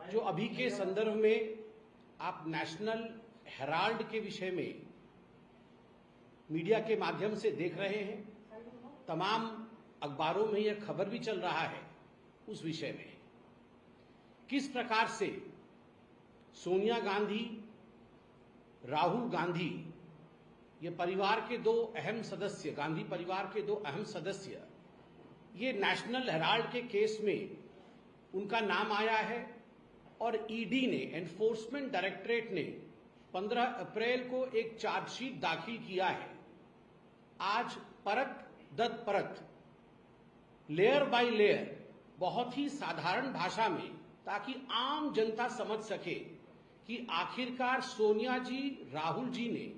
जो अभी के संदर्भ में आप नेशनल हेराल्ड के विषय में मीडिया के माध्यम से देख रहे हैं, तमाम अखबारों में यह खबर भी चल रहा है उस विषय में किस प्रकार से सोनिया गांधी, राहुल गांधी, ये परिवार के दो अहम सदस्य, गांधी परिवार के दो अहम सदस्य, ये नेशनल हेराल्ड के केस में उनका नाम आया है और ईडी ने, एनफोर्समेंट डायरेक्टरेट ने 15 अप्रैल को एक चार्जशीट दाखिल किया है। आज परत दर परत, लेयर बाय लेयर, बहुत ही साधारण भाषा में, ताकि आम जनता समझ सके कि आखिरकार सोनिया जी, राहुल जी ने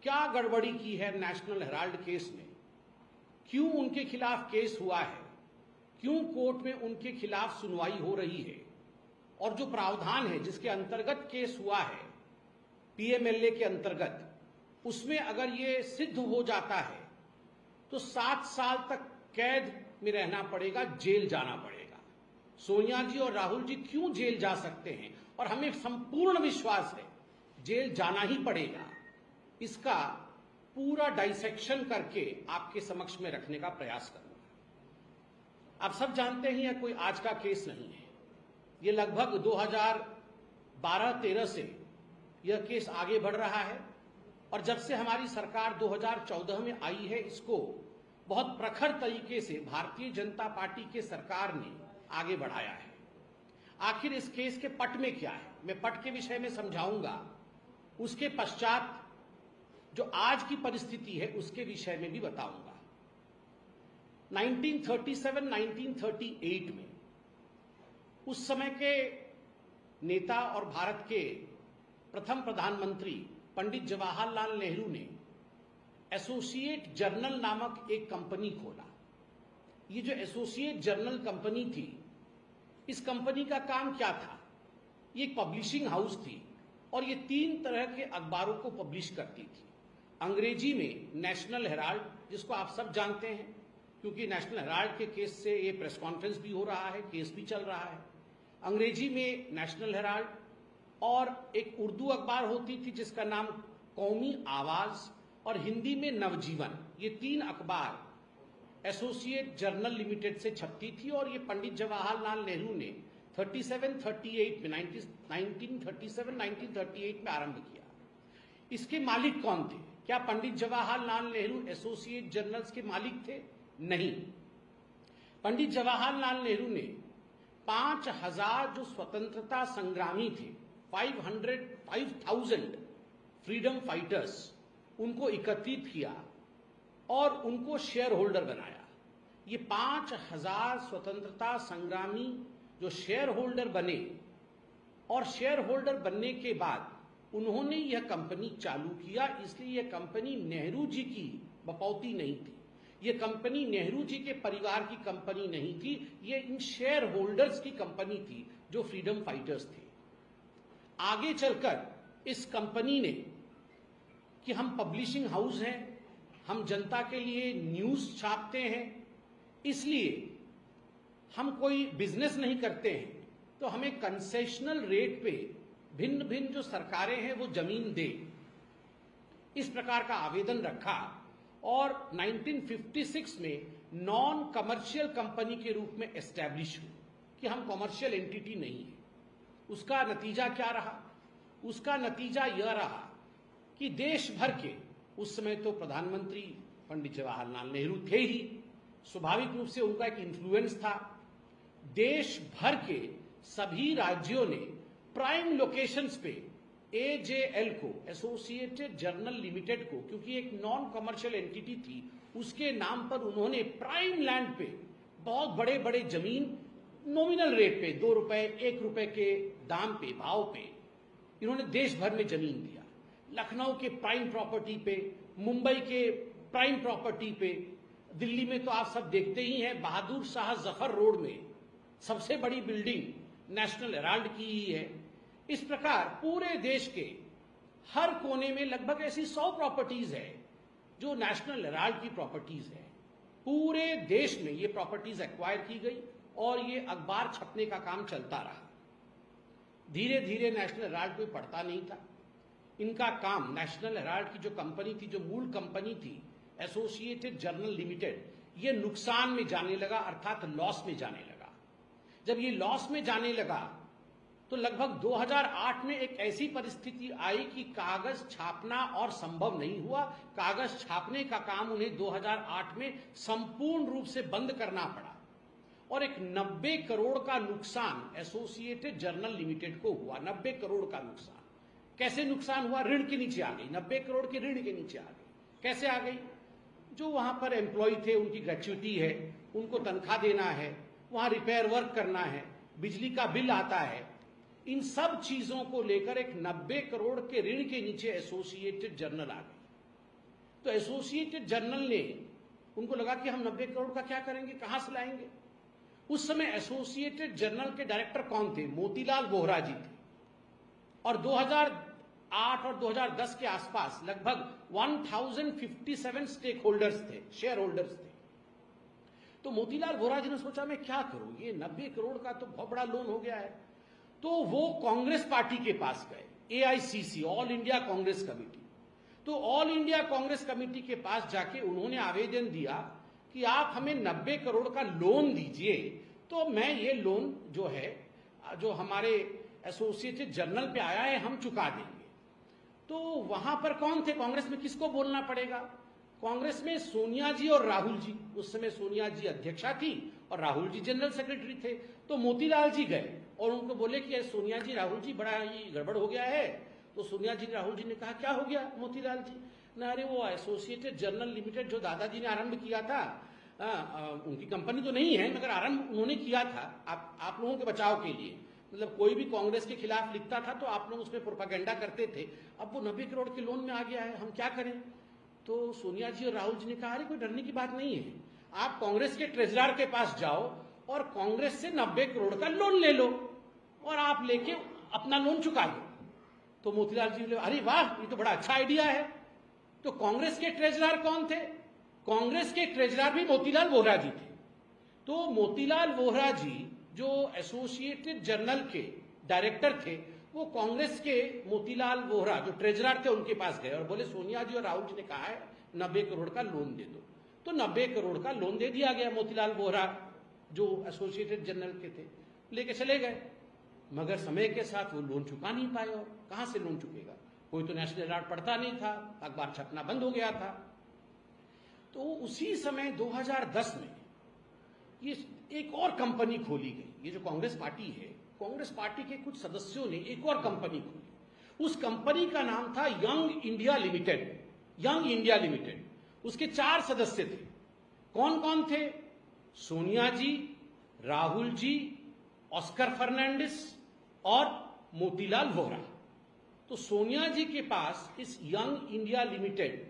क्या गड़बड़ी की है नेशनल हेराल्ड केस में, क्यों उनके खिलाफ केस हुआ है, क्यों कोर्ट में उनके खिलाफ सुनवाई हो रही है, और जो प्रावधान है जिसके अंतर्गत केस हुआ है पीएमएलए के अंतर्गत, उसमें अगर ये सिद्ध हो जाता है तो 7 साल तक कैद में रहना पड़ेगा, जेल जाना पड़ेगा। सोनिया जी और राहुल जी क्यों जेल जा सकते हैं, और हमें संपूर्ण विश्वास है जेल जाना ही पड़ेगा, इसका पूरा डाइसेक्शन करके आपके समक्ष में रखने का प्रयास करूंगा। आप सब जानते हैं यह कोई आज का केस नहीं है, ये लगभग 2012-13 से यह केस आगे बढ़ रहा है, और जब से हमारी सरकार 2014 में आई है, इसको बहुत प्रखर तरीके से भारतीय जनता पार्टी के सरकार ने आगे बढ़ाया है। आखिर इस केस के पट में क्या है, मैं पट के विषय में समझाऊंगा, उसके पश्चात जो आज की परिस्थिति है उसके विषय में भी बताऊंगा। 1937-1938 में उस समय के नेता और भारत के प्रथम प्रधानमंत्री पंडित जवाहरलाल नेहरू ने एसोसिएट जर्नल नामक एक कंपनी खोला। ये जो एसोसिएट जर्नल कंपनी थी, इस कंपनी का काम क्या था? ये एक पब्लिशिंग हाउस थी और ये 3 तरह के अखबारों को पब्लिश करती थी। अंग्रेजी में नेशनल हेराल्ड, जिसको आप सब जानते हैं क्योंकि नेशनल हेराल्ड के केस से ये प्रेस कॉन्फ्रेंस भी हो रहा है, केस भी चल रहा है। अंग्रेजी में नेशनल हेराल्ड, और एक उर्दू अखबार होती थी जिसका नाम कौमी आवाज, और हिंदी में नवजीवन। ये 3 अखबार एसोसिएट जर्नल लिमिटेड से छपती थी, और ये पंडित जवाहरलाल नेहरू ने 1937-38 में आरंभ किया। इसके मालिक कौन थे? क्या पंडित जवाहरलाल नेहरू एसोसिएट जर्नल्स के मालिक थे? नहीं। पंडित जवाहरलाल नेहरू ने 5000 जो स्वतंत्रता संग्रामी थे, 5000 फ्रीडम फाइटर्स, उनको एकत्रित किया और उनको शेयर होल्डर बनाया। ये 5000 स्वतंत्रता संग्रामी जो शेयर होल्डर बने, और शेयर होल्डर बनने के बाद उन्होंने यह कंपनी चालू किया। इसलिए यह कंपनी नेहरू जी की बपौती नहीं थी, यह कंपनी नेहरू जी के परिवार की कंपनी नहीं थी, यह इन शेयर होल्डर्स की कंपनी थी जो फ्रीडम फाइटर्स थे। आगे चलकर इस कंपनी ने कि हम पब्लिशिंग हाउस हैं, हम जनता के लिए न्यूज छापते हैं, इसलिए हम कोई बिजनेस नहीं करते हैं, तो हमें कंसेशनल रेट पे भिन्न भिन्न जो सरकारें हैं वो जमीन दे। इस प्रकार का आवेदन रखा और 1956 में नॉन कमर्शियल कंपनी के रूप में एस्टैब्लिश हुई कि हम कमर्शियल एंटिटी नहीं है। उसका नतीजा क्या रहा? उसका नतीजा यह रहा कि देश भर के, उस समय तो प्रधानमंत्री पंडित जवाहरलाल नेहरू थे ही, स्वाभाविक रूप से उनका एक इन्फ्लुएंस था। देश भर के सभी राज्यों ने प्राइम लोकेशंस पे एजेएल को, एसोसिएटेड जर्नल लिमिटेड को, क्योंकि एक नॉन कमर्शियल एंटिटी थी, उसके नाम पर उन्होंने प्राइम लैंड पे बहुत बड़े बड़े जमीन नॉमिनल रेट पे, 2 रुपए 1 रुपए के दाम पे, भाव पे, इन्होंने देश भर में जमीन दिया। लखनऊ के प्राइम प्रॉपर्टी पे, मुंबई के प्राइम प्रॉपर्टी पे, दिल्ली में तो आप सब देखते ही हैं, बहादुर शाह जफर रोड में सबसे बड़ी बिल्डिंग नेशनल हेराल्ड की ही है। इस प्रकार पूरे देश के हर कोने में लगभग ऐसी 100 प्रॉपर्टीज है जो नेशनल हेराल्ड की प्रॉपर्टीज है। पूरे देश में ये प्रॉपर्टीज एक्वायर की गई और ये अखबार छपने का काम चलता रहा। धीरे धीरे नेशनल हेराल्ड कोई पढ़ता नहीं था। इनका काम, नेशनल हेराल्ड की जो कंपनी थी, जो मूल कंपनी थी एसोसिएटेड जर्नल लिमिटेड, ये नुकसान में जाने लगा, अर्थात लॉस में जाने लगा। जब ये लॉस में जाने लगा तो लगभग 2008 में एक ऐसी परिस्थिति आई कि कागज छापना और संभव नहीं हुआ। कागज छापने का काम उन्हें 2008 में संपूर्ण रूप से बंद करना पड़ा और एक 90 करोड़ का नुकसान एसोसिएटेड जर्नल लिमिटेड को हुआ। 90 करोड़ का नुकसान। कैसे नुकसान हुआ? ऋण के नीचे आ गई, 90 करोड़ के ऋण के नीचे आ गई। कैसे आ गई? जो वहां पर एम्प्लॉय थे, उनकी ग्रेच्युटी है, उनको तनख्वाह देना है, वहां रिपेयर वर्क करना है, बिजली का बिल आता है, इन सब चीजों को लेकर एक 90 करोड़ के ऋण के नीचे एसोसिएटेड जर्नल आ गई। तो एसोसिएटेड जर्नल ने, उनको लगा कि हम 90 करोड़ का क्या करेंगे, कहां से लाएंगे। उस समय एसोसिएटेड जर्नल के डायरेक्टर कौन थे? मोतीलाल वोहरा जी थे। और 2008 और 2010 के आसपास लगभग 1057 स्टेक होल्डर्स थे, शेयर होल्डर्स थे। तो मोतीलाल वोहरा जी ने सोचा मैं क्या करूं, ये 90 करोड़ का तो बहुत बड़ा लोन हो गया है। तो वो कांग्रेस पार्टी के पास गए, AICC, all India Congress committee. तो ऑल इंडिया कांग्रेस कमेटी के पास जाके उन्होंने आवेदन दिया कि आप हमें 90 करोड़ का लोन दीजिए, तो मैं ये लोन जो है, जो हमारे एसोसिएटेड जर्नल पे आया है, हम चुका देंगे। तो वहां पर कौन थे? कांग्रेस में किसको बोलना पड़ेगा? कांग्रेस में सोनिया जी और राहुल जी। उस समय सोनिया जी अध्यक्षा थी और राहुल जी जनरल सेक्रेटरी थे। तो मोतीलाल जी गए और उनको बोले कि सोनिया जी, राहुल जी, बड़ा ये गड़बड़ हो गया है। तो सोनिया जी, राहुल जी ने कहा क्या हो गया मोतीलाल जी? ना, अरे वो एसोसिएटेड जर्नल लिमिटेड जो दादाजी ने आरंभ किया था, उनकी कंपनी तो नहीं है, मगर आरंभ उन्होंने किया था आप लोगों के बचाव के लिए। मतलब कोई भी कांग्रेस के खिलाफ लिखता था तो आप लोग उसमें प्रोपागेंडा करते थे। अब वो 90 करोड़ के लोन में आ गया है, हम क्या करें? तो सोनिया जी और राहुल जी ने कहा अरे कोई डरने की बात नहीं है, आप कांग्रेस के ट्रेजरर के पास जाओ और कांग्रेस से 90 करोड़ का लोन ले लो और आप लेके अपना लोन चुका दो। तो मोतीलाल जी बोले अरे वाह, ये तो बड़ा अच्छा आइडिया है। तो कांग्रेस के ट्रेजरर कौन थे? कांग्रेस के ट्रेजरर भी मोतीलाल वोहरा जी थे। तो मोतीलाल वोहरा जी जो एसोसिएटेड जर्नल के डायरेक्टर थे, वो कांग्रेस के मोतीलाल वोहरा जो ट्रेजरर थे उनके पास गए और बोले सोनिया जी और राहुल जी ने कहा है 90 करोड़ का लोन दे दो। तो 90 करोड़ का लोन दे दिया गया। मोतीलाल वोहरा जो एसोसिएटेड जर्नल के थे लेके चले गए, मगर समय के साथ वो लोन चुका नहीं पाए। और कहां से लोन चुकेगा? कोई तो नेशनल हेराल्ड पढ़ता नहीं था, अखबार छपना बंद हो गया था। तो उसी समय 2010 में ये एक और कंपनी खोली गई। ये जो कांग्रेस पार्टी है, कांग्रेस पार्टी के कुछ सदस्यों ने एक और कंपनी खोली। उस कंपनी का नाम था young India limited. Young India limited. उसके 4 सदस्य थे। कौन कौन थे? सोनिया जी, राहुल जी, ऑस्कर फर्नांडिस और मोतीलाल वोहरा। तो सोनिया जी के पास इस यंग इंडिया लिमिटेड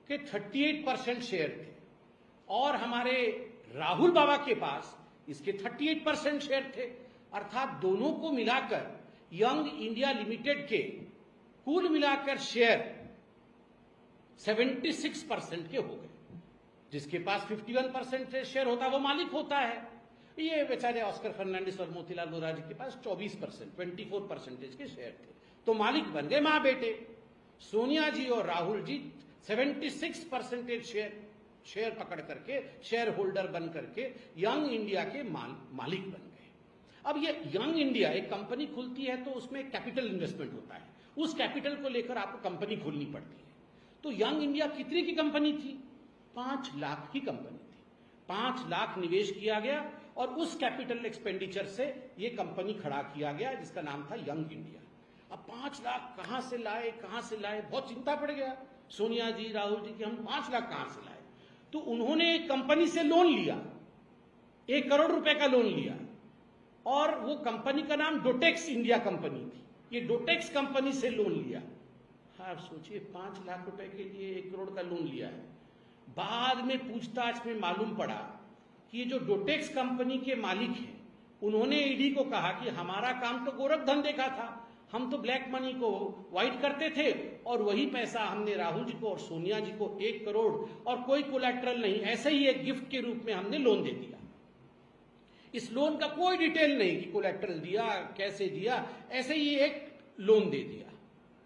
के 38% शेयर थे और हमारे राहुल बाबा के पास इसके 38% शेयर थे। अर्थात दोनों को मिलाकर यंग इंडिया लिमिटेड के कुल मिलाकर शेयर 76% के हो गए। जिसके पास 51% शेयर होता है वो मालिक होता है। ये बेचारे ऑस्कर फर्नांडिस और मोतीलाल वोहरा जी के पास 24%, 24% के शेयर थे। तो मालिक बन गए मां बेटे। सोनिया जी और राहुल जी 76% शेयर पकड़ करके, शेयर होल्डर बन करके यंग इंडिया के मालिक बन गए। अब ये यंग इंडिया एक कंपनी खुलती है तो उसमें कैपिटल इन्वेस्टमेंट होता है। उस कैपिटल को लेकर आपको कंपनी खोलनी पड़ती है। तो यंग इंडिया कितने की कंपनी थी? 5 लाख की कंपनी थी। 5 लाख निवेश किया गया और उस कैपिटल एक्सपेंडिचर से ये कंपनी खड़ा किया गया जिसका नाम था यंग इंडिया। अब 5 लाख कहां से लाए, बहुत चिंता पड़ गया सोनिया जी, राहुल जी की, हम 5 लाख कहां से लाए। तो उन्होंने एक कंपनी से लोन लिया, 1 करोड़ रुपए का लोन लिया और वो कंपनी का नाम डोटेक्स इंडिया कंपनी थी। ये डोटेक्स कंपनी से लोन लिया। आप सोचिए 5 लाख रुपए के लिए 1 करोड़ का लोन लिया है। बाद में पूछताछ में मालूम पड़ा कि ये जो डोटेक्स कंपनी के मालिक हैं, उन्होंने ईडी को कहा कि हमारा काम तो गोरख धंधे का था, हम तो ब्लैक मनी को व्हाइट करते थे और वही पैसा हमने राहुल जी को और सोनिया जी को 1 करोड़ और कोई कोलैटरल नहीं, ऐसे ही एक गिफ्ट के रूप में हमने लोन दे दिया। इस लोन का कोई डिटेल नहीं कि कोलैटरल दिया, कैसे दिया, ऐसे ही एक लोन दे दिया,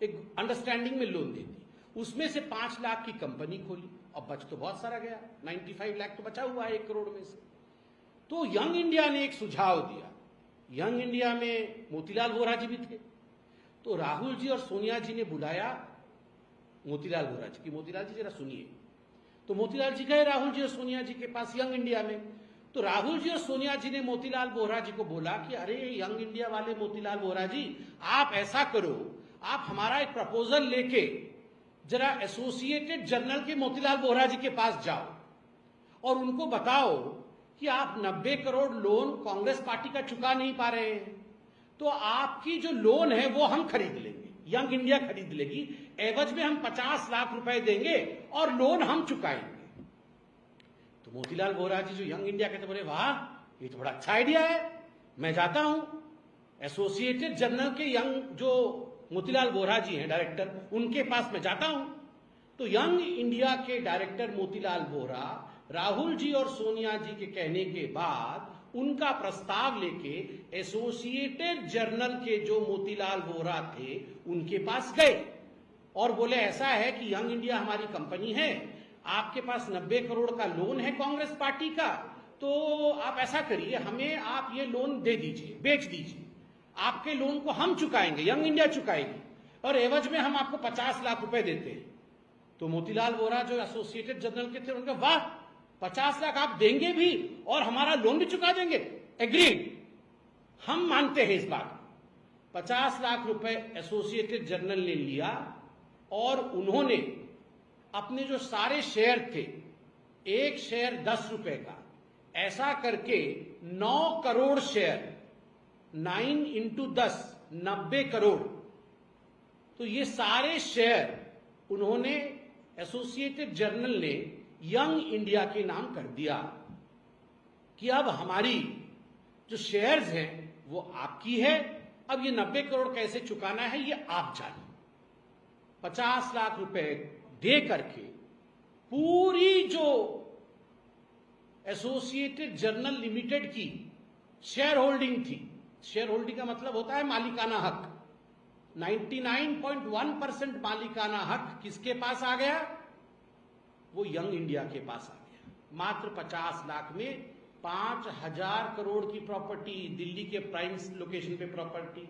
एक अंडरस्टैंडिंग में लोन दे दी। उसमें से 5 लाख की कंपनी खोली, अब बच तो बहुत सारा गया, 95 लाख तो बचा हुआ है 1 करोड़ में से। तो यंग इंडिया ने एक सुझाव दिया। यंग इंडिया में मोतीलाल वोरा जी भी थे, तो राहुल जी और सोनिया जी ने बुलाया मोतीलाल वोरा जी की, मोतीलाल जी जरा सुनिए। तो मोतीलाल जी गए राहुल जी और सोनिया जी के पास यंग इंडिया में। तो राहुल जी और सोनिया जी ने मोतीलाल वोरा जी को बोला कि अरे यंग इंडिया वाले मोतीलाल वोरा जी, आप ऐसा करो, आप हमारा एक प्रपोजल लेके जरा एसोसिएटेड जर्नल के मोतीलाल वोरा जी के पास जाओ और उनको बताओ कि आप 90 करोड़ लोन कांग्रेस पार्टी का चुका नहीं पा रहे हैं, तो आपकी जो लोन है वो हम खरीद लेंगे, यंग इंडिया खरीद लेगी, एवज में हम 50 लाख रुपए देंगे और लोन हम चुकाएंगे। तो मोतीलाल वोरा जी जो यंग इंडिया के थे बोले, वाह ये तो बड़ा अच्छा आइडिया है, मैं जाता हूं एसोसिएटेड जर्नल के यंग जो मोतीलाल वोरा जी हैं डायरेक्टर, उनके पास मैं जाता हूं। तो यंग इंडिया के डायरेक्टर मोतीलाल वोरा राहुल जी और सोनिया जी के कहने के बाद उनका प्रस्ताव लेके एसोसिएटेड जर्नल के जो मोतीलाल वोरा थे उनके पास गए और बोले ऐसा है कि यंग इंडिया हमारी कंपनी है, आपके पास 90 करोड़ का लोन है कांग्रेस पार्टी का, तो आप ऐसा करिए, हमें आप ये लोन दे दीजिए, बेच दीजिए, आपके लोन को हम चुकाएंगे, यंग इंडिया चुकाएगी, और एवज में हम आपको 50 लाख रुपए देते हैं। तो मोतीलाल वोरा जो एसोसिएटेड जर्नल के थे उनका, वाह 50 लाख आप देंगे भी और हमारा लोन भी चुका देंगे, एग्रीड, हम मानते हैं इस बात। 50 लाख रुपए एसोसिएटेड जर्नल ने लिया और उन्होंने अपने जो सारे शेयर थे, एक शेयर 10 रुपए का, ऐसा करके 9 करोड़ शेयर, 9 इंटू 10 90 करोड़, तो ये सारे शेयर उन्होंने एसोसिएटेड जर्नल ने यंग इंडिया के नाम कर दिया कि अब हमारी जो शेयर्स हैं वो आपकी है, अब ये 90 करोड़ कैसे चुकाना है ये आप जानिए। 50 लाख रुपए दे करके पूरी जो एसोसिएटेड जर्नल लिमिटेड की शेयर होल्डिंग थी, शेयर होल्डिंग का मतलब होता है मालिकाना हक, 99.1% मालिकाना हक किसके पास आ गया? वो यंग इंडिया के पास आ गया। मात्र 50 लाख में 5000 करोड़ की प्रॉपर्टी, दिल्ली के प्राइम लोकेशन पे प्रॉपर्टी,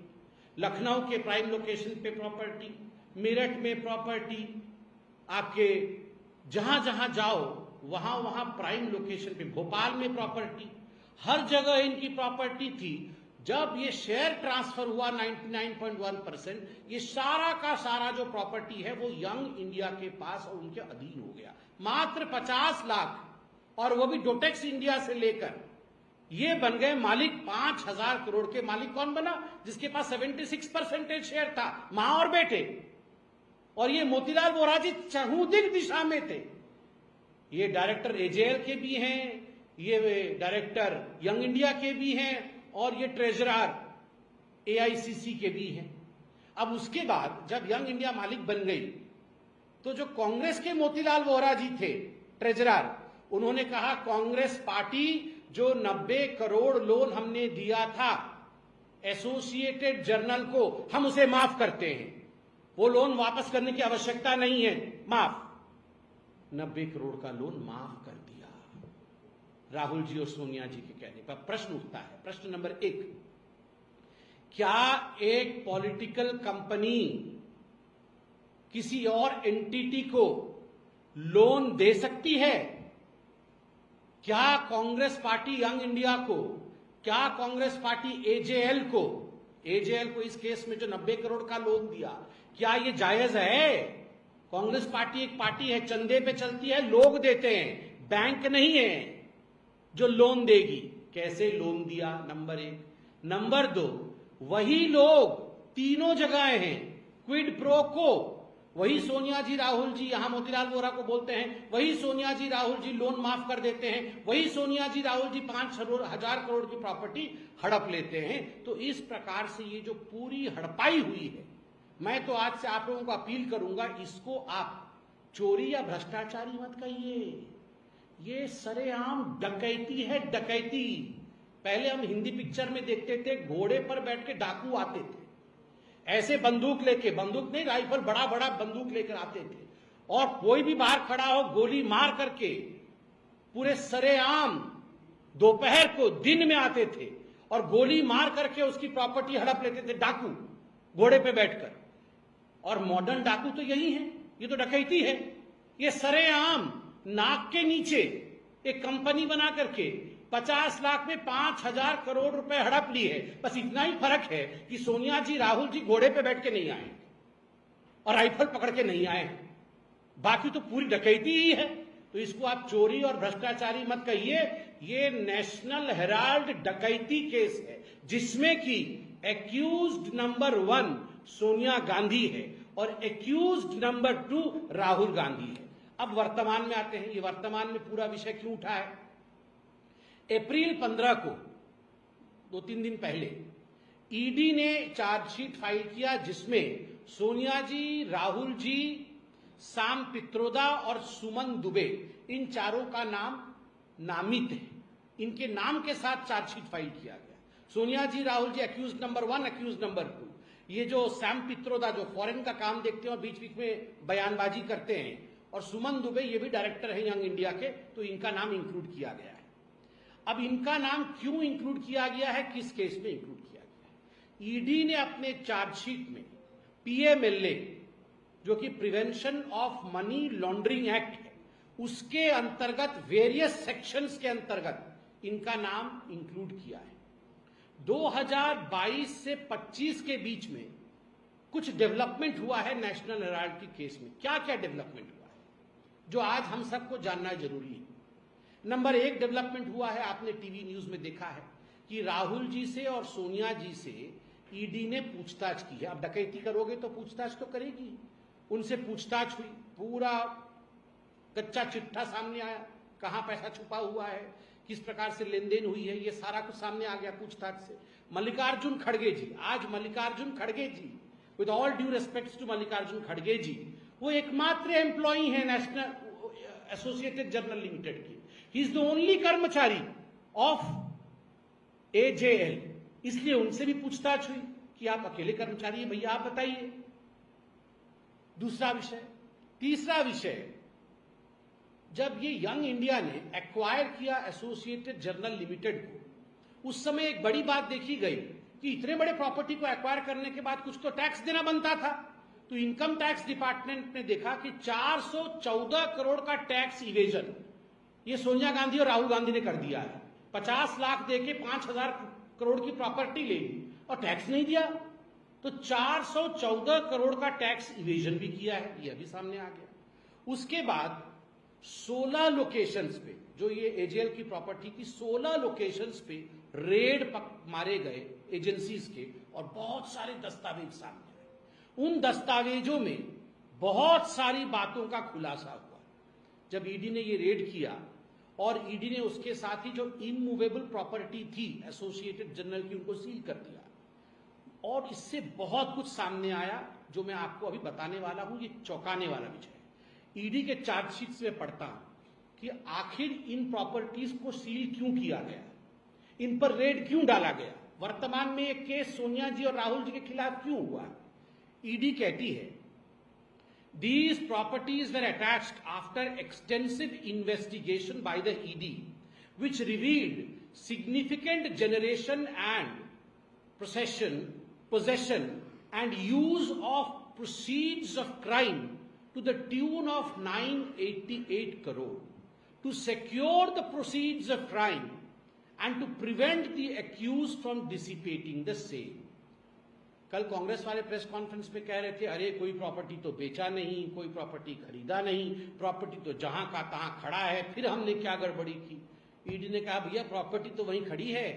लखनऊ के प्राइम लोकेशन पे प्रॉपर्टी, मेरठ में प्रॉपर्टी, आपके जहां जहां जाओ वहां वहां प्राइम लोकेशन पे, भोपाल में प्रॉपर्टी, हर जगह इनकी प्रॉपर्टी थी। जब ये शेयर ट्रांसफर हुआ 99.1%, ये सारा का सारा जो प्रॉपर्टी है वो यंग इंडिया के पास और उनके अधीन हो गया। मात्र 50 लाख, और वो भी डोटेक्स इंडिया से लेकर ये बन गए मालिक। 5000 करोड़ के मालिक कौन बना? जिसके पास 76% शेयर था, मां और बेटे। और ये मोतीलाल वोरा जी चहुदिक दिशा में थे। ये डायरेक्टर एजेएल के भी हैं, ये डायरेक्टर यंग इंडिया के भी हैं, और ये ट्रेजरर एआईसीसी के भी हैं। अब उसके बाद जब यंग इंडिया मालिक बन गई तो जो कांग्रेस के मोतीलाल वोरा जी थे ट्रेजरर, उन्होंने कहा कांग्रेस पार्टी जो 90 करोड़ लोन हमने दिया था एसोसिएटेड जर्नल को, हम उसे माफ करते हैं, वो लोन वापस करने की आवश्यकता नहीं है, माफ। 90 करोड़ का लोन माफ कर दिया राहुल जी और सोनिया जी के कहने पर। प्रश्न उठता है, प्रश्न नंबर 1, क्या एक पॉलिटिकल कंपनी किसी और एंटिटी को लोन दे सकती है? क्या कांग्रेस पार्टी यंग इंडिया को, क्या कांग्रेस पार्टी एजेएल को इस केस में जो 90 करोड़ का लोन दिया, क्या ये जायज है? कांग्रेस पार्टी एक पार्टी है, चंदे पे चलती है, लोग देते हैं, बैंक नहीं है जो लोन देगी। कैसे लोन दिया? नंबर 1। नंबर 2, वही लोग तीनों जगह हैं, क्विड प्रो को, वही सोनिया जी राहुल जी, यहां मोतीलाल वोरा को बोलते हैं, वही सोनिया जी राहुल जी लोन माफ कर देते हैं, वही सोनिया जी राहुल जी 5000 करोड़ की प्रॉपर्टी हड़प लेते हैं। तो इस प्रकार से ये जो पूरी हड़पाई हुई है, मैं तो आज से आप लोगों को अपील करूंगा, इसको आप चोरी या भ्रष्टाचारी मत कहिए, ये सरेआम डकैती है, डकैती। पहले हम हिंदी पिक्चर में देखते थे, घोड़े पर बैठ के डाकू आते थे, ऐसे बंदूक लेके, बंदूक नहीं राइफल, बड़ा बड़ा बंदूक लेकर आते थे, और कोई भी बाहर खड़ा हो गोली मार करके पूरे सरेआम दोपहर को दिन में आते थे और गोली मार करके उसकी प्रॉपर्टी हड़प लेते थे डाकू घोड़े पे बैठकर। और मॉडर्न डाकू तो यही है, ये तो डकैती है। ये सरेआम नाक के नीचे एक कंपनी बना करके 50 लाख में 5,000 करोड़ रुपए हड़प ली है। बस इतना ही फर्क है कि सोनिया जी, राहुल जी घोड़े पे बैठ के नहीं आए और राइफल पकड़ के नहीं आए, बाकी तो पूरी डकैती ही है। तो इसको आप चोरी और भ्रष्टाचारी मत कहिए, ये नेशनल हेराल्ड डकैती केस है जिसमें कि एक्यूज्ड नंबर 1 सोनिया गांधी है और एक्यूज्ड नंबर 2 राहुल गांधी है। अब वर्तमान में आते हैं, ये वर्तमान में पूरा विषय क्यों उठा है। अप्रैल 15 को 2-3 दिन पहले ईडी ने चार्जशीट फाइल किया जिसमें सोनिया जी, राहुल जी, साम पित्रोदा और सुमन दुबे, इन चारों का नाम नामित है। इनके नाम के साथ चार्जशीट फाइल किया गया। सोनिया जी, Rahul ji accused number 1, accused number 2। ये जो सैम पित्रोदा जो फॉरेन का काम देखते हैं और बीच बीच में बयानबाजी करते हैं, और सुमन दुबे ये भी डायरेक्टर है यंग इंडिया के, तो इनका नाम इंक्लूड किया गया है। अब इनका नाम क्यों इंक्लूड किया गया है, किस केस में इंक्लूड किया गया है। ईडी ने अपने चार्जशीट में पीएमएलए, जो कि prevention of money laundering act है, उसके अंतर्गत वेरियस सेक्शंस के अंतर्गत इनका नाम इंक्लूड किया है। 2022 से 25 के बीच में कुछ डेवलपमेंट हुआ है नेशनल हेराल्ड की केस में। क्या क्या डेवलपमेंट हुआ है जो आज हम सबको जानना जरूरी है। नंबर 1 डेवलपमेंट हुआ है, आपने टीवी न्यूज में देखा है कि राहुल जी से और सोनिया जी से ईडी ने पूछताछ की है। अब डकैती करोगे तो पूछताछ तो करेगी। उनसे पूछताछ हुई, पूरा कच्चा चिट्ठा सामने आया, कहां पैसा छुपा हुआ है, किस प्रकार से लेन देन हुई है, ये सारा कुछ सामने आ गया पूछताछ से। मल्लिकार्जुन खड़गे जी, आज मल्लिकार्जुन खड़गे जी, with all due respect to Mallikarjun खड़गे जी, वो एकमात्र एम्प्लॉई है नेशनल एसोसिएटेड जर्नल लिमिटेड की। ही इज द ओनली कर्मचारी ऑफ एजेएल, इसलिए उनसे भी पूछताछ हुई कि आप अकेले कर्मचारी हैं भैया, आप बताइए। दूसरा विषय। तीसरा विषय, जब ये यंग इंडिया ने एक्वायर किया एसोसिएटेड जर्नल लिमिटेड को, उस समय एक बड़ी बात देखी गई कि इतने बड़े प्रॉपर्टी को एक्वायर करने के बाद कुछ तो टैक्स देना बनता था। तो इनकम टैक्स डिपार्टमेंट ने देखा कि 414 करोड़ का टैक्स इवेजन ये सोनिया गांधी और राहुल गांधी ने कर दिया है। 50 लाख देके 5,000 करोड़ की प्रॉपर्टी ले ली और टैक्स नहीं दिया, तो 414 करोड़ का टैक्स इवेजन भी किया है, यह भी सामने आ गया। उसके बाद 16 लोकेशंस पे, जो ये एजेएल की प्रॉपर्टी की 16 लोकेशंस पे रेड मारे गए एजेंसीज के, और बहुत सारे दस्तावेज सामने आए। उन दस्तावेजों में बहुत सारी बातों का खुलासा हुआ। जब ईडी ने ये रेड किया और ईडी ने उसके साथ ही जो इमूवेबल प्रॉपर्टी थी एसोसिएटेड जर्नल की, उनको सील कर दिया, और इससे बहुत कुछ सामने आया जो मैं आपको अभी बताने वाला हूं। ये चौंकाने वाला विषय है। ईडी के चार्जशीट में पढ़ता हूं कि आखिर इन प्रॉपर्टीज को सील क्यों किया गया, इन पर रेड क्यों डाला गया, वर्तमान में एक केस सोनिया जी और राहुल जी के खिलाफ क्यों हुआ। ईडी कहती है, these properties were attached after extensive investigation by the ED, which revealed significant generation and possession and use of proceeds of crime to the tune of 988 crore. To secure the proceeds of crime and to prevent the accused from dissipating the same. कल कांग्रेस वाले press conference में कह रहे थे, अरे कोई property तो बेचा नहीं, कोई प्रॉपर्टी खरीदा नहीं, प्रॉपर्टी तो जहां का तहां खड़ा है, फिर हमने क्या गड़बड़ी की। ईडी ने कहा, भैया प्रॉपर्टी तो वहीं खड़ी है,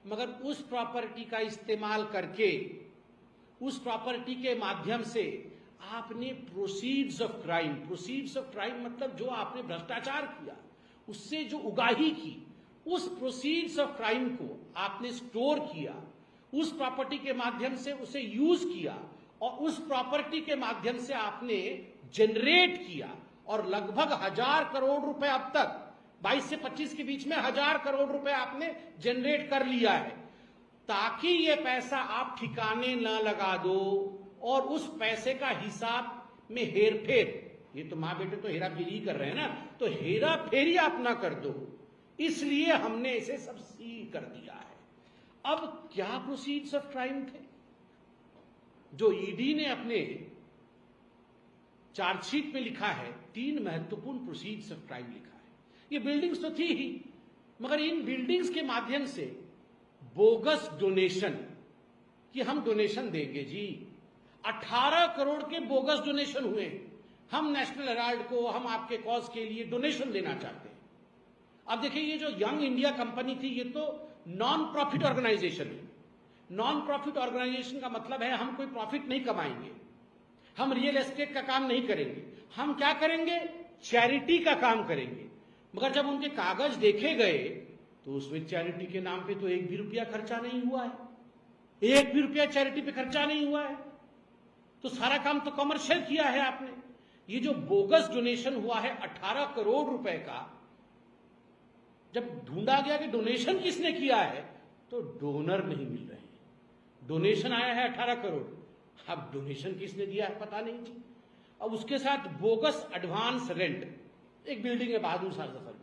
मगर उस प्रॉपर्टी का इस्तेमाल करके, उस प्रॉपर्टी के माध्यम से आपने प्रोसीड्स ऑफ क्राइम मतलब जो आपने भ्रष्टाचार किया, उससे जो उगाही की, उस प्रोसीड्स ऑफ क्राइम को आपने स्टोर किया, उस प्रॉपर्टी के माध्यम से उसे यूज किया, और उस प्रॉपर्टी के माध्यम से आपने जनरेट किया, और लगभग 1,000 करोड़ रुपए अब तक 22 से 25 के बीच में 1000 करोड़ रुपए आपने जनरेट कर लिया है, ताकि ये पैसा आप ठिकाने ना लगा दो और उस पैसे का हिसाब में हेरफेर, ये तो मां बेटे तो हेरा फेरी कर रहे हैं ना, तो हेरा फेरी आप ना कर दो, इसलिए हमने इसे सब सील कर दिया है। अब क्या प्रोसीड्स ऑफ क्राइम थे जो ईडी ने अपने चार्जशीट में लिखा है? 3 महत्वपूर्ण प्रोसीड्स ऑफ क्राइम लिखा है। ये बिल्डिंग्स तो थी ही, मगर इन बिल्डिंग्स के माध्यम से बोगस डोनेशन, कि हम डोनेशन देंगे जी, 18 करोड़ के बोगस डोनेशन हुए। हम नेशनल हेराल्ड को, हम आपके कॉज के लिए डोनेशन देना चाहते हैं। अब देखिए, ये जो यंग इंडिया कंपनी थी, ये तो नॉन प्रॉफिट ऑर्गेनाइजेशन है। नॉन प्रॉफिट ऑर्गेनाइजेशन का मतलब है हम कोई प्रॉफिट नहीं कमाएंगे, हम रियल एस्टेट का काम नहीं करेंगे, हम क्या करेंगे? चैरिटी का काम करेंगे। मगर जब उनके कागज देखे गए तो उसमें चैरिटी के नाम पे तो 1 भी रुपया खर्चा नहीं हुआ है, 1 भी रुपया चैरिटी पे खर्चा नहीं हुआ है। तो सारा काम तो कमर्शियल किया है आपने। ये जो बोगस डोनेशन हुआ है 18 करोड़ रुपए का, जब ढूंढा गया कि डोनेशन किसने किया है, तो डोनर नहीं मिल रहे हैं। डोनेशन आया है 18 करोड़, अब डोनेशन किसने दिया है पता नहीं जी। अब उसके साथ बोगस एडवांस रेंट, एक बिल्डिंग है बहादुर शाह जफर में,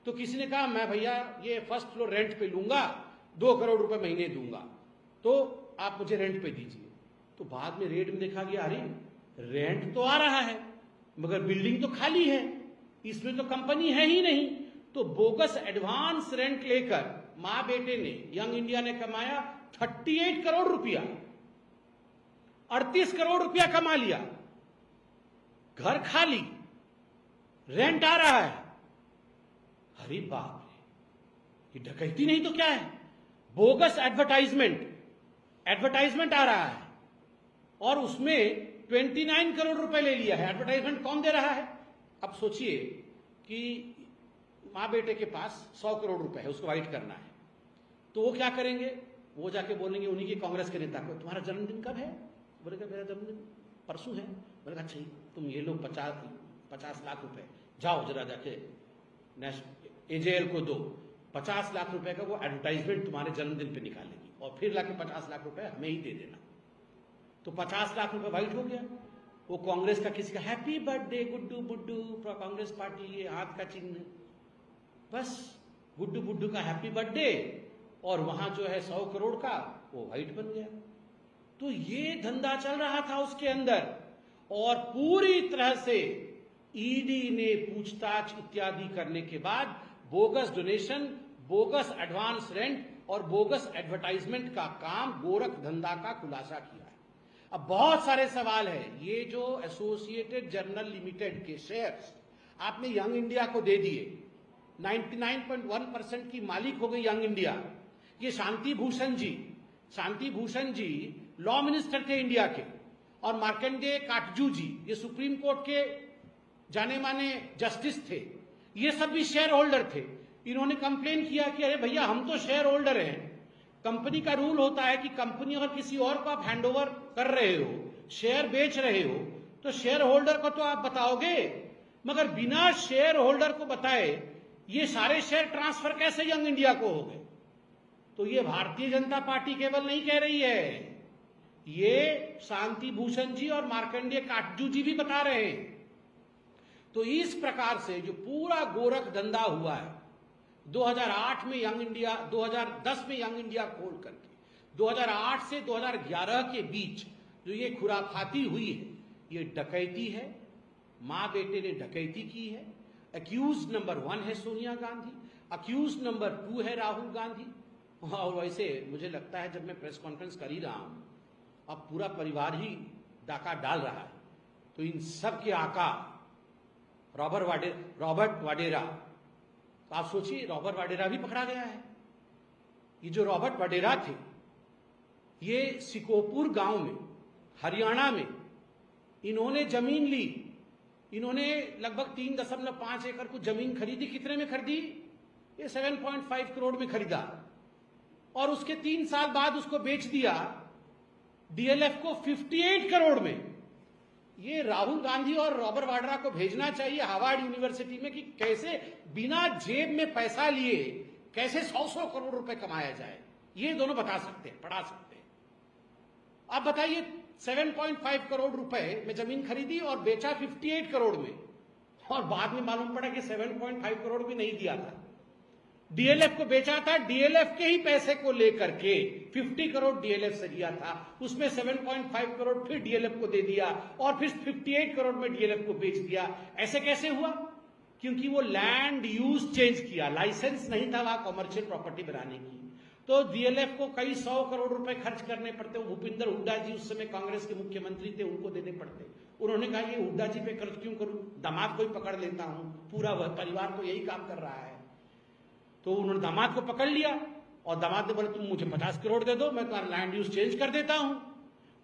तो किसी ने कहा मैं भैया ये फर्स्ट फ्लोर रेंट पे लूंगा, 2 करोड़ रुपए महीने दूंगा, तो आप मुझे रेंट पे दीजिए। तो बाद में रेट में देखा गया, अरे रेंट तो आ रहा है मगर बिल्डिंग तो खाली है, इसमें तो कंपनी है ही नहीं। तो बोगस एडवांस रेंट लेकर मां बेटे ने, यंग इंडिया ने कमाया 38 करोड़ रुपया, 38 करोड़ रुपया कमा लिया, घर खाली, रेंट आ रहा है। अरे बाप रे, ये डकैती नहीं तो क्या है? बोगस एडवर्टाइजमेंट आ रहा है और उसमें 29 करोड़ रुपए ले लिया है। एडवर्टाइजमेंट कौन दे रहा है? अब सोचिए कि मां बेटे के पास 100 करोड़ रुपए है, उसको वाइट करना है, तो वो क्या करेंगे? वो जाके बोलेंगे उन्हीं के कांग्रेस के नेता को, तुम्हारा जन्मदिन कब है? बोलेगा मेरा जन्मदिन परसों है। बोलेगा अच्छा तुम ये लो 50 लाख रुपए, जाओ जरा जाके एजेएल को दो, 50 लाख रुपए का वो एडवर्टाइजमेंट तुम्हारे जन्मदिन पे निकालेगी और फिर लाके 50 लाख रुपए हमें ही दे देना। तो 50 लाख रुपए वाइट हो गया। वो कांग्रेस का किसी का happy birthday Guddu Buddu, Congress party, ये हाथ का चिन्ह, बस गुड्डू बुड्डू का हैप्पी बर्थडे, और वहां जो है 100 करोड़ का वो वाइट बन गया। तो ये धंधा चल रहा था उसके अंदर, और पूरी तरह से ईडी ने पूछताछ इत्यादि करने के बाद bogus donation, bogus advance rent और बोगस एडवर्टाइजमेंट का काम, गोरख धंधा का खुलासा किया है। अब बहुत सारे सवाल है। ये जो एसोसिएटेड जर्नल लिमिटेड के शेयर्स आपने यंग इंडिया को दे दिए, 99.1% की मालिक हो गई यंग इंडिया। ये शांति भूषण जी लॉ मिनिस्टर थे इंडिया के, और मार्कंडेय काटजू जी ये सुप्रीम कोर्ट के जाने माने जस्टिस थे, ये सब भी शेयर होल्डर थे। इन्होंने कंप्लेन किया कि अरे भैया हम तो शेयर होल्डर हैं, कंपनी का रूल होता है कि कंपनी अगर किसी और को आप हैंडओवर कर रहे हो, शेयर बेच रहे हो, तो शेयर होल्डर को तो आप बताओगे, मगर बिना शेयर होल्डर को बताए ये सारे शेयर ट्रांसफर कैसे यंग इंडिया को हो गए? तो ये भारतीय जनता पार्टी केवल नहीं कह रही है, ये शांति भूषण जी और मार्कंडेय काटजू जी भी बता रहे हैं। तो इस प्रकार से जो पूरा गोरख धंधा हुआ है 2008 में यंग इंडिया, 2010 में यंग इंडिया खोल करके 2008 से 2011 के बीच जो ये खुराफाती हुई है, ये डकैती है। मां बेटे ने डकैती की है। अक्यूज नंबर 1 है सोनिया गांधी, अक्यूज नंबर 2 है राहुल गांधी। और वैसे मुझे लगता है जब मैं प्रेस कॉन्फ्रेंस कर ही रहा हूं, अब पूरा परिवार ही डाका डाल रहा है, तो इन सब के आका रॉबर्ट वाडेरा, तो आप सोचिए रॉबर्ट वाडेरा भी पकड़ा गया है। ये जो रॉबर्ट वाडेरा थे, ये सिकोपुर गांव में हरियाणा में इन्होंने जमीन ली। इन्होंने लगभग 3.5 एकड़ को जमीन खरीदी। कितने में खरीदी? ये 7.5 करोड़ में खरीदा, और उसके 3 साल बाद उसको बेच दिया डीएलएफ को 58 करोड़ में। ये राहुल गांधी और रॉबर्ट वाड्रा को भेजना चाहिए हार्वर्ड यूनिवर्सिटी में कि कैसे बिना जेब में पैसा लिए कैसे 100-100 करोड़ रुपए कमाया जाए। ये दोनों बता सकते हैं, पढ़ा सकते हैं। आप बताइए 7.5 करोड़ रुपए में जमीन खरीदी और बेचा 58 करोड़ में, और बाद में मालूम पड़ा कि 7.5 करोड़ भी नहीं दिया था। डीएलएफ को बेचा था, डीएलएफ के ही पैसे को लेकर के 50 करोड़ डीएलएफ से दिया था, उसमें 7.5 करोड़ फिर डीएलएफ को दे दिया और फिर 58 करोड़ में डीएलएफ को बेच दिया। ऐसे कैसे हुआ? क्योंकि वो लैंड यूज चेंज किया, लाइसेंस नहीं था वहां कॉमर्शियल प्रॉपर्टी बनाने की। तो डीएलएफ को कई 100 करोड़ रुपए खर्च करने पड़ते। भूपिंदर हुड्डा जी उस समय कांग्रेस के मुख्यमंत्री थे, उनको देने पड़ते। उन्होंने कहा ये हुड्डा जी पे खर्च क्यों करूं, दामाद को ही पकड़ लेता हूं, पूरा परिवार तो यही काम कर रहा है। तो उन्होंने दामाद को पकड़ लिया और दामाद ने बोला तुम मुझे 50 करोड़ दे दो, मैं तुम्हारा लैंड यूज चेंज कर देता हूं।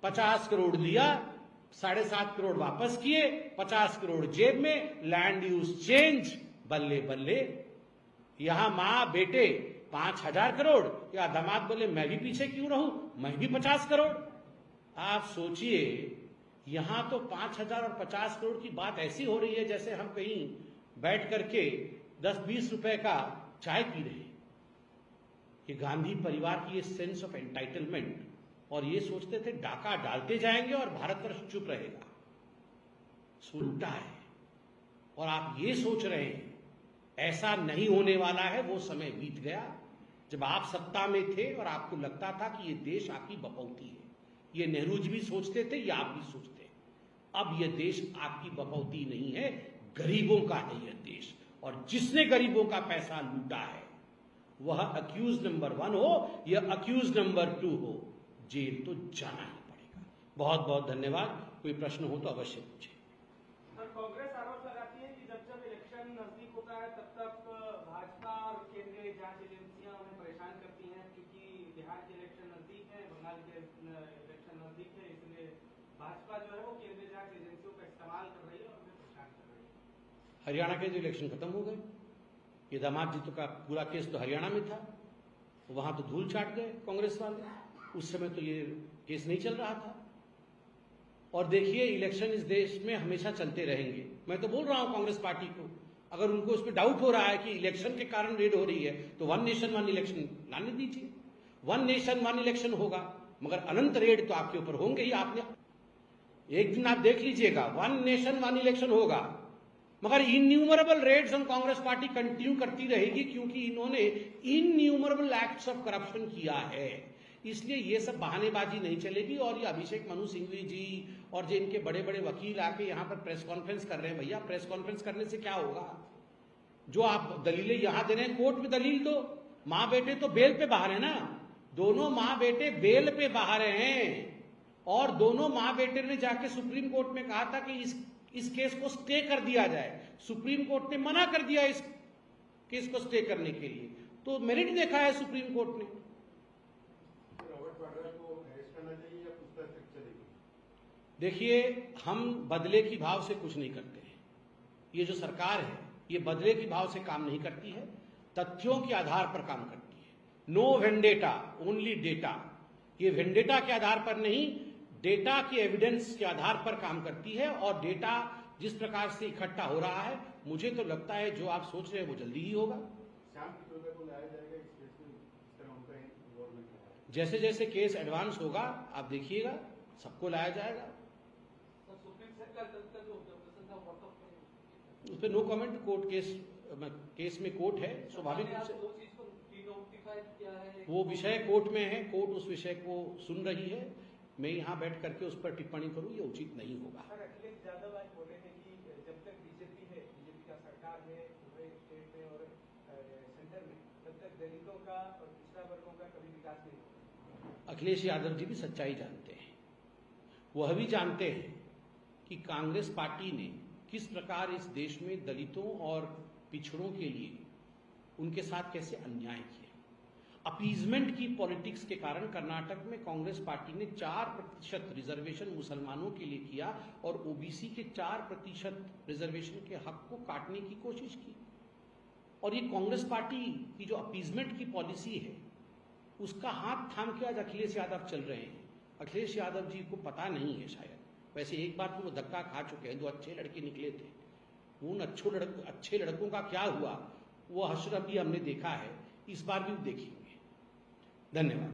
50 करोड़ लिया, 7.5 करोड़ वापस किए, 50 करोड़ जेब में, लैंड यूज चेंज। बल्ले बल्ले, यहां मां बेटे 5,000 करोड़, या दामाद बोले मैं भी पीछे क्यों रहूं, मैं भी 50 करोड़। आप सोचिए, यहां तो 5,000 और 50 करोड़ की बात ऐसी हो रही है जैसे हम कहीं बैठ करके 10-20 रुपए का चाय पी रहे हैं। ये गांधी परिवार की ये सेंस ऑफ एंटाइटलमेंट, और ये सोचते थे डाका डालते जाएंगे और भारतवर्ष चुप रहेगा। उल्टा है। और आप ये सोच रहे हैं ऐसा नहीं होने वाला है। वो समय बीत गया जब आप सत्ता में थे और आपको लगता था कि ये देश आपकी बपौती है। ये नेहरू जी भी सोचते थे, ये आप भी सोचते हैं। अब ये देश आपकी बपौती नहीं है, गरीबों का है यह देश। और जिसने गरीबों का पैसा लूटा है वह अक्यूज नंबर 1 हो या अक्यूज नंबर 2 हो, जेल तो जाना ही पड़ेगा। बहुत बहुत धन्यवाद। कोई प्रश्न हो तो अवश्य पूछे। कांग्रेस आरोप लगाती है कि जब जब इलेक्शन नजदीक होता है तब तक भाजपा और केंद्रीय जांच एजेंसियां उन्हें परेशान करती हैं, क्योंकि बिहार के इलेक्शन नजदीक है, बंगाल के इलेक्शन नजदीक है, इसलिए भाजपा जो है वो केंद्रीय जांच एजेंसियों का इस्तेमाल कर रही है और उन्हें परेशान कर रही है। हरियाणा के जो इलेक्शन खत्म हो गए, ये दामाद जी तो का पूरा केस तो हरियाणा में था, वहां तो धूल चाट गए कांग्रेस वाले। उस समय तो ये केस नहीं चल रहा था। और देखिए, इलेक्शन इस देश में हमेशा चलते रहेंगे। मैं तो बोल रहा हूं कांग्रेस पार्टी को, अगर उनको उस पर डाउट हो रहा है कि इलेक्शन के कारण रेड हो रही है तो 1 नेशन 1 इलेक्शन लाने दीजिए। 1 नेशन 1 इलेक्शन होगा, मगर अनंत रेड तो आपके ऊपर होंगे ही। आपने एक दिन आप देख लीजिएगा, 1 नेशन 1 इलेक्शन होगा, मगर innumerable raids on Congress party continue करती रहेगी, क्योंकि इन्होंने इनन्यूमरेबल एक्ट्स ऑफ करप्शन किया है। इसलिए ये सब बहानेबाजी नहीं चलेगी। और ये अभिषेक मनु सिंघवी जी और जो इनके बड़े बड़े वकील आके यहाँ पर प्रेस कॉन्फ्रेंस कर रहे हैं, भैया प्रेस कॉन्फ्रेंस करने से क्या होगा? जो आप दलीलें यहां दे रहे हैं, कोर्ट में दलील दो। माँ बेटे तो बेल पे बाहर है ना, दोनों माँ बेटे बेल पे बाहर हैं। और दोनों माँ बेटे ने जाके सुप्रीम कोर्ट में कहा था कि इस केस को स्टे कर दिया जाए। सुप्रीम कोर्ट ने मना कर दिया इस केस को स्टे करने के लिए। तो मेरिट देखा है सुप्रीम कोर्ट ने। देखिए, हम बदले की भाव से कुछ नहीं करते हैं। ये जो सरकार है ये बदले की भाव से काम नहीं करती है, तथ्यों के आधार पर काम करती है। No vendetta, only data. ये वेंडेटा के आधार पर नहीं, डेटा के एविडेंस के आधार पर काम करती है। और डेटा जिस प्रकार से इकट्ठा हो रहा है, मुझे तो लगता है जो आप सोच रहे हैं वो जल्दी ही होगा। जैसे जैसे केस एडवांस होगा आप देखिएगा, सबको लाया जाएगा। उस पर नो कमेंट। कोर्ट केस में कोर्ट है, स्वाभाविक रूप से वो विषय कोर्ट में है, कोर्ट उस विषय को सुन रही है। मैं यहाँ बैठ करके उस पर टिप्पणी करूँ ये उचित नहीं होगा। अखिलेश यादव आज बोले थे कि जब तक बीजेपी है, बीजेपी का सरकार है पूरे स्टेट में और सेंटर में, तब तक दलितों का और पिछड़ा वर्गों का कभी विकास नहीं होगा। अखिलेश यादव जी भी सच्चाई जानते हैं। वह भी जानते हैं कि कांग्रेस पार्टी ने किस प्रकार इस देश में दलितों और पिछड़ों के लिए उनके साथ कैसे अन्याय किया। अपीजमेंट की पॉलिटिक्स के कारण कर्नाटक में कांग्रेस पार्टी ने 4% रिजर्वेशन मुसलमानों के लिए किया और ओबीसी के 4% रिजर्वेशन के हक को काटने की कोशिश की। और ये कांग्रेस पार्टी की जो अपीजमेंट की पॉलिसी है उसका हाथ थाम के आज अखिलेश यादव चल रहे हैं। अखिलेश यादव जी को पता नहीं है शायद वैसे एक बार तो वो धक्का खा चुके हैं, जो अच्छे लड़के निकले थे, उन अच्छे लड़कों का क्या हुआ वो हश्र भी हमने देखा है, इस बार भी देखेंगे। धन्यवाद।